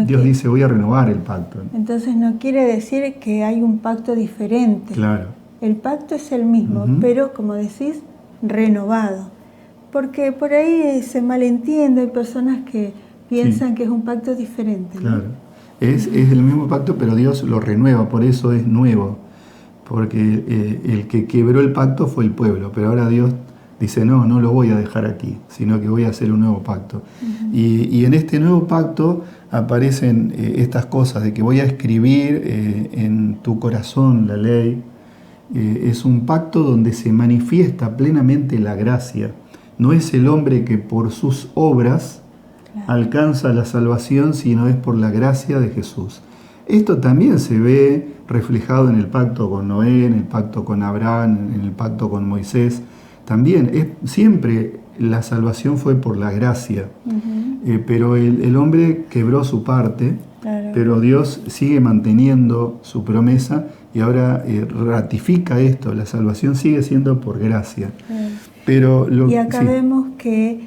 Dios dice, voy a renovar el pacto. Entonces no quiere decir que hay un pacto diferente. Claro. El pacto es el mismo, pero como decís, renovado. Porque por ahí se malentiende, hay personas que piensan que es un pacto diferente, ¿no? Claro, es el mismo pacto, pero Dios lo renueva, por eso es nuevo. Porque el que quebró el pacto fue el pueblo, pero ahora Dios dice, no lo voy a dejar aquí, sino que voy a hacer un nuevo pacto. Y en este nuevo pacto aparecen estas cosas, de que voy a escribir en tu corazón la ley. Es un pacto donde se manifiesta plenamente la gracia. No es el hombre que por sus obras alcanza la salvación, sino es por la gracia de Jesús. Esto también se ve reflejado en el pacto con Noé, en el pacto con Abraham, en el pacto con Moisés. También siempre la salvación fue por la gracia, pero el hombre quebró su parte, pero Dios sigue manteniendo su promesa y ahora ratifica esto, la salvación sigue siendo por gracia. Pero y acá vemos que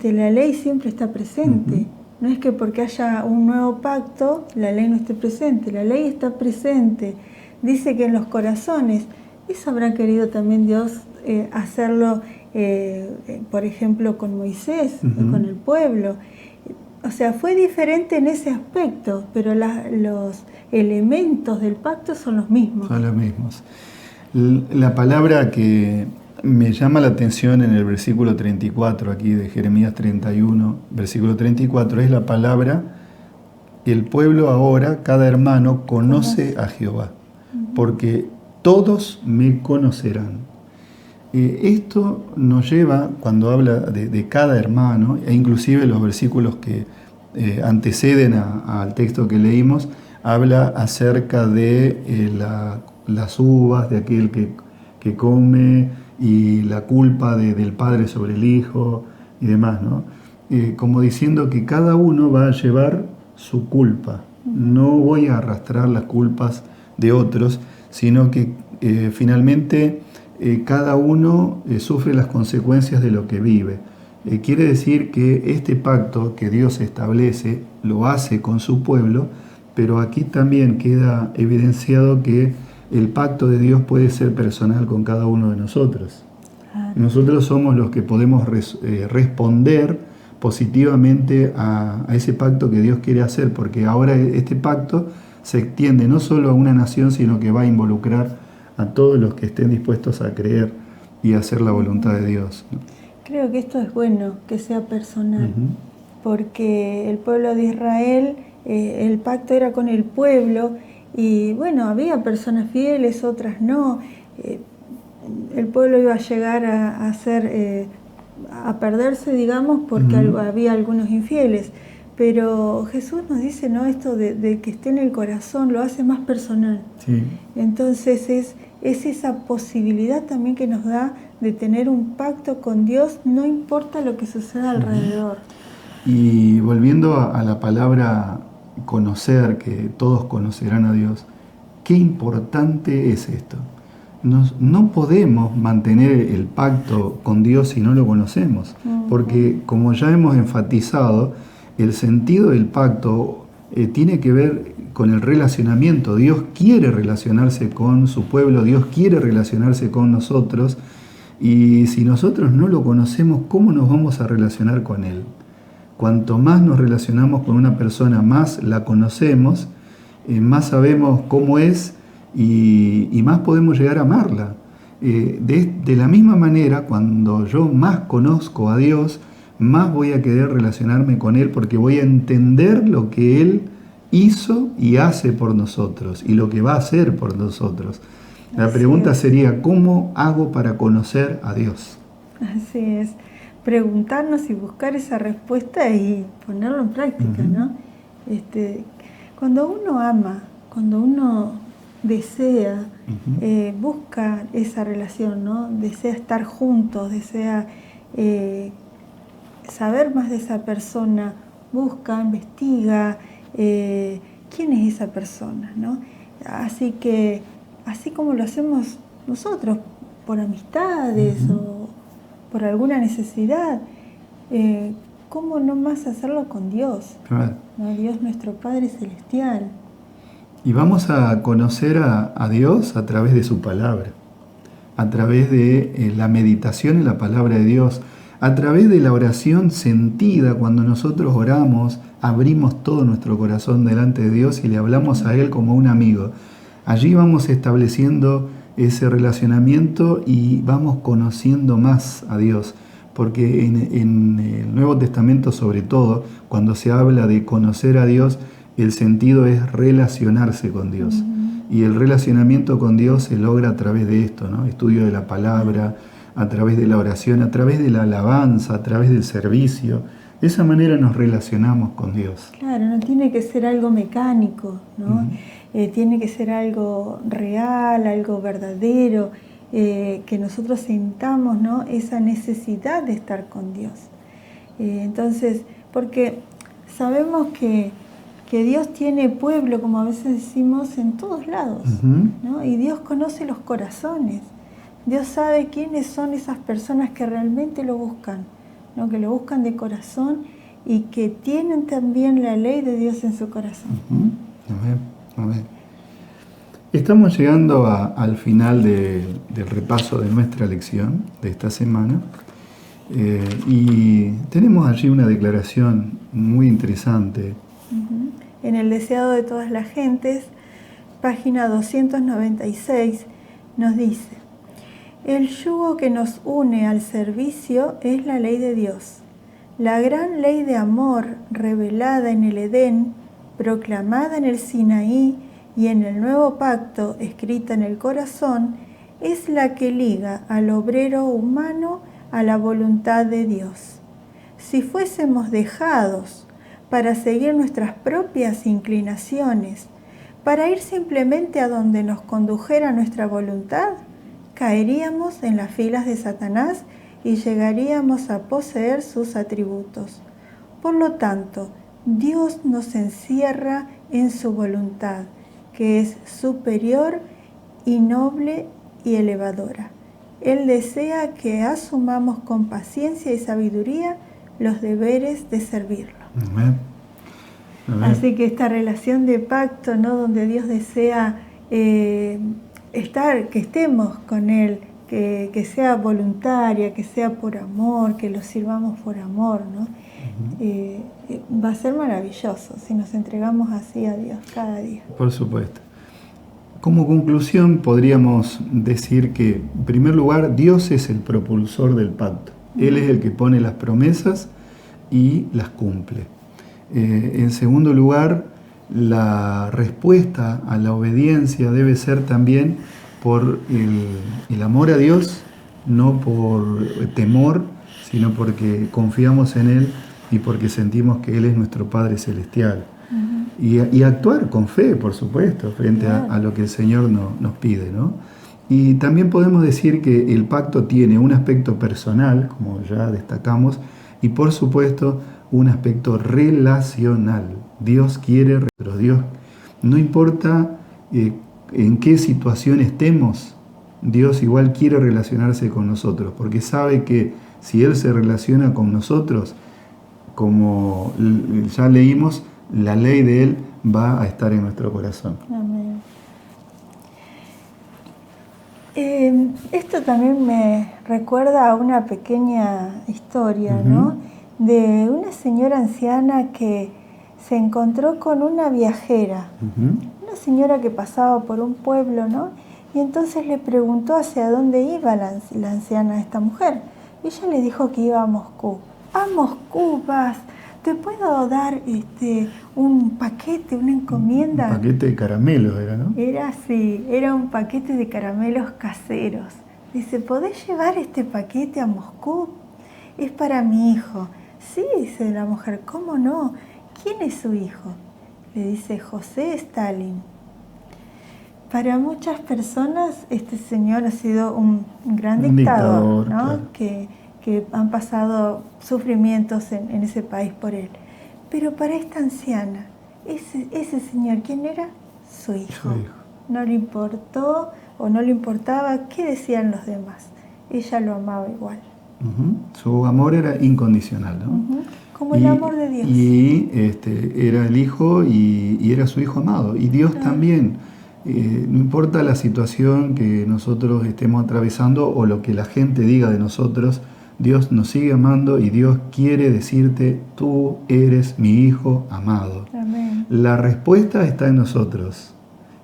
la ley siempre está presente. No es que porque haya un nuevo pacto la ley no esté presente, la ley está presente. Dice que en los corazones, eso habrá querido también Dios hacerlo, por ejemplo, con Moisés, con el pueblo. O sea, fue diferente en ese aspecto, pero los elementos del pacto son los mismos. Son los mismos. La palabra que me llama la atención en el versículo 34 aquí de Jeremías 31, versículo 34, es la palabra, el pueblo ahora, cada hermano, conoce a Jehová, porque todos me conocerán. Esto nos lleva, cuando habla de cada hermano, e inclusive los versículos que anteceden al texto que leímos, habla acerca de las uvas de aquel que come, y la culpa del padre sobre el hijo y demás, ¿no? Como diciendo que cada uno va a llevar su culpa. No voy a arrastrar las culpas de otros, sino que finalmente cada uno sufre las consecuencias de lo que vive. Quiere decir que este pacto que Dios establece lo hace con su pueblo, pero aquí también queda evidenciado que el pacto de Dios puede ser personal con cada uno de nosotros. Claro. Nosotros somos los que podemos responder positivamente a ese pacto que Dios quiere hacer, porque ahora este pacto se extiende no solo a una nación, sino que va a involucrar a todos los que estén dispuestos a creer y a hacer la voluntad de Dios, ¿no? Creo que esto es bueno, que sea personal, Ujú. porque el pueblo de Israel, el pacto era con el pueblo, y bueno, había personas fieles, otras no. El pueblo iba a llegar a ser, a perderse, digamos, porque había algunos infieles. Pero Jesús nos dice, ¿no? Esto de que esté en el corazón, lo hace más personal. Sí. Entonces es esa posibilidad también que nos da de tener un pacto con Dios, no importa lo que suceda alrededor. Y volviendo a la palabra conocer, que todos conocerán a Dios, qué importante es esto. No podemos mantener el pacto con Dios si no lo conocemos, porque como ya hemos enfatizado, el sentido del pacto tiene que ver con el relacionamiento. Dios quiere relacionarse con su pueblo, Dios quiere relacionarse con nosotros, y si nosotros no lo conocemos, ¿cómo nos vamos a relacionar con Él? Cuanto más nos relacionamos con una persona, más la conocemos, más sabemos cómo es y más podemos llegar a amarla. De la misma manera, cuando yo más conozco a Dios, más voy a querer relacionarme con Él, porque voy a entender lo que Él hizo y hace por nosotros y lo que va a hacer por nosotros. La pregunta sería, ¿cómo hago para conocer a Dios? Así es. Preguntarnos y buscar esa respuesta y ponerlo en práctica, ¿no? Cuando uno ama, cuando uno desea, busca esa relación, ¿no? Desea estar juntos, desea saber más de esa persona, busca, investiga quién es esa persona, ¿no? Así que, así como lo hacemos nosotros, por amistades o por alguna necesidad, ¿cómo no más hacerlo con Dios? Claro. ¿No? Dios nuestro Padre Celestial. Y vamos a conocer a Dios a través de su palabra, a través de la meditación en la palabra de Dios, a través de la oración sentida. Cuando nosotros oramos, abrimos todo nuestro corazón delante de Dios y le hablamos a Él como un amigo. Allí vamos estableciendo ese relacionamiento y vamos conociendo más a Dios, porque en el Nuevo Testamento, sobre todo, cuando se habla de conocer a Dios, el sentido es relacionarse con Dios. Y el relacionamiento con Dios se logra a través de esto, ¿no? Estudio de la palabra, a través de la oración, a través de la alabanza, a través del servicio. De esa manera nos relacionamos con Dios. Claro, no tiene que ser algo mecánico, ¿no? Tiene que ser algo real, algo verdadero, que nosotros sintamos, ¿no? Esa necesidad de estar con Dios. Entonces, porque sabemos que Dios tiene pueblo, como a veces decimos, en todos lados, ¿no? Y Dios conoce los corazones. Dios sabe quiénes son esas personas que realmente lo buscan, ¿no? Que lo buscan de corazón y que tienen también la ley de Dios en su corazón. Amén. Estamos llegando al final del repaso de nuestra lección de esta semana, y tenemos allí una declaración muy interesante. En el deseado de todas las gentes, página 296, nos dice: el yugo que nos une al servicio es la ley de Dios. La gran ley de amor revelada en el Edén, proclamada en el Sinaí y en el nuevo pacto escrita en el corazón, es la que liga al obrero humano a la voluntad de Dios. Si fuésemos dejados para seguir nuestras propias inclinaciones, para ir simplemente a donde nos condujera nuestra voluntad, caeríamos en las filas de Satanás y llegaríamos a poseer sus atributos. Por lo tanto, Dios nos encierra en su voluntad, que es superior y noble y elevadora. Él desea que asumamos con paciencia y sabiduría los deberes de servirlo. Amén. Así que esta relación de pacto, ¿no? Donde Dios desea que estemos con Él, que sea voluntaria, que sea por amor, que lo sirvamos por amor, ¿no? Va a ser maravilloso si nos entregamos así a Dios cada día. Por supuesto. Como conclusión podríamos decir que, en primer lugar, Dios es el propulsor del pacto. Él es el que pone las promesas y las cumple. En segundo lugar, la respuesta a la obediencia debe ser también por el amor a Dios, no por temor, sino porque confiamos en Él y porque sentimos que Él es nuestro Padre Celestial. Y actuar con fe, por supuesto, frente a lo que el Señor nos pide, ¿no? Y también podemos decir que el pacto tiene un aspecto personal, como ya destacamos, y por supuesto un aspecto relacional. Dios quiere, pero Dios, no importa en qué situación estemos, Dios igual quiere relacionarse con nosotros, porque sabe que si Él se relaciona con nosotros, como ya leímos, la ley de Él va a estar en nuestro corazón. Amén. Esto también me recuerda a una pequeña historia, ¿no? De una señora anciana que se encontró con una viajera, una señora que pasaba por un pueblo, ¿no? Y entonces le preguntó hacia dónde iba la anciana, esta mujer. Y ella le dijo que iba a Moscú. ¡A Moscú vas! ¿Te puedo dar un paquete, una encomienda? Un paquete de caramelos era, ¿no? Era así, era un paquete de caramelos caseros. Dice, ¿podés llevar este paquete a Moscú? Es para mi hijo. Sí, dice la mujer, ¿cómo no? ¿Quién es su hijo? Le dice, José Stalin. Para muchas personas este señor ha sido un gran dictador, ¿no? Claro. Que han pasado sufrimientos en ese país por él. Pero para esta anciana, ese señor, ¿quién era? Su hijo. No le importó o no le importaba qué decían los demás. Ella lo amaba igual. Su amor era incondicional, ¿no? Como el amor de Dios. Y era el hijo y era su hijo amado. Y Dios también. No importa la situación que nosotros estemos atravesando o lo que la gente diga de nosotros, Dios nos sigue amando y Dios quiere decirte, tú eres mi hijo amado. Amén. La respuesta está en nosotros.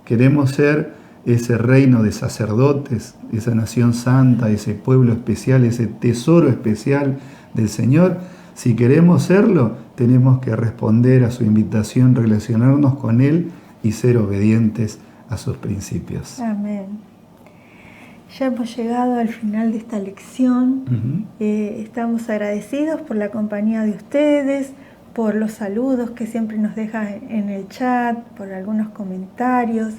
Queremos ser ese reino de sacerdotes, esa nación santa, ese pueblo especial, ese tesoro especial del Señor. Si queremos serlo, tenemos que responder a su invitación, relacionarnos con Él y ser obedientes a sus principios. Amén. Ya hemos llegado al final de esta lección. Estamos agradecidos por la compañía de ustedes, por los saludos que siempre nos dejan en el chat, por algunos comentarios.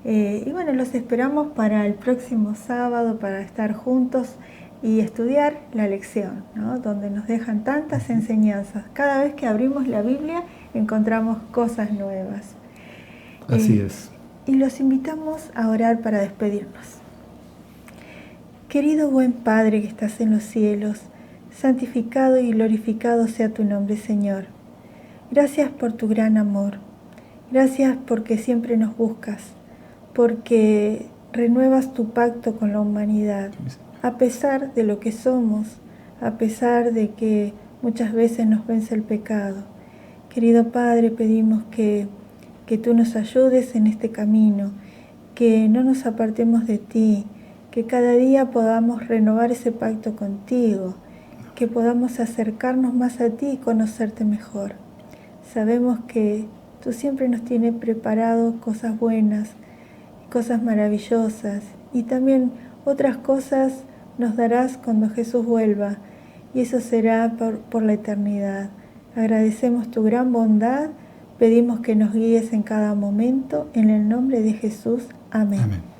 Y bueno, los esperamos para el próximo sábado para estar juntos y estudiar la lección, ¿no? Donde nos dejan tantas enseñanzas. Cada vez que abrimos la Biblia encontramos cosas nuevas. Así es. Y los invitamos a orar para despedirnos. Querido buen Padre que estás en los cielos, santificado y glorificado sea tu nombre, Señor. Gracias por tu gran amor. Gracias porque siempre nos buscas, porque renuevas tu pacto con la humanidad, a pesar de lo que somos, a pesar de que muchas veces nos vence el pecado. Querido Padre, pedimos que tú nos ayudes en este camino, que no nos apartemos de ti, que cada día podamos renovar ese pacto contigo, que podamos acercarnos más a ti y conocerte mejor. Sabemos que tú siempre nos tienes preparado cosas buenas, cosas maravillosas, y también otras cosas nos darás cuando Jesús vuelva, y eso será por la eternidad. Agradecemos tu gran bondad, pedimos que nos guíes en cada momento, en el nombre de Jesús. Amén. Amén.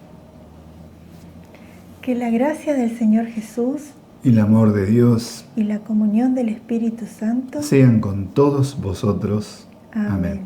Que la gracia del Señor Jesús Y el amor de Dios y la comunión del Espíritu Santo sean con todos vosotros. Amén.